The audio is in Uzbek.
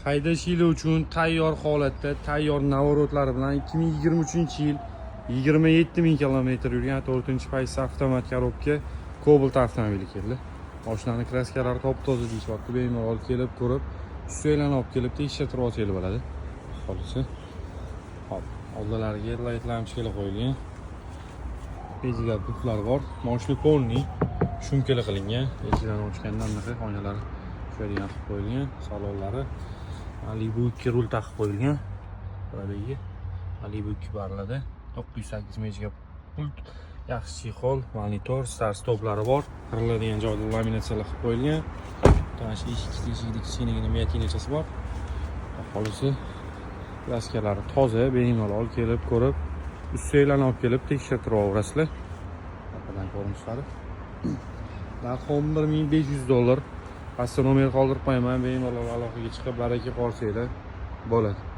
Haydash yili uchun tayyor holatda, tayyor navorotlar bilan 2023-yil 27 000 kilometr yurgan 4-paysa avtomat korobka Cobalt avtomobili keldi. Mashinaning kraskalari top-toza deyishyapti. Bemalol kelib ko'rib, ustidan olib kelib tekshirtirib olsangiz bo'ladi. Xolisi. Hop, oldilariga laytlarni kelib qo'yilgan. Pejiga buflar bor. Mashina polni shumkali qilingan. Ichidan ochgandan anaqa oynalari ko'radigan qilib qo'yilgan. Salonlari Malibu 2 rul taqib qo'yilgan. Buradagi Malibu 2 bariladi. 908 mega pult, yaxshi chexol, monitor, start stoplari bor. Qiriladigan joyda laminatsiyalar qilib qo'yilgan. Tanash eshikli kichkinagina metinachasi bor. Aholisi plaskalari toza, bemalol kelib ko'rib, ustidan olib kelib tekshirtirib olasizlar. Bundan ko'rinishlari. Narxi $11,500. Pastda nomer qoldirib qo'yaman, bemalol aloqaga chiqib baraka qolsanglar bo'ladi.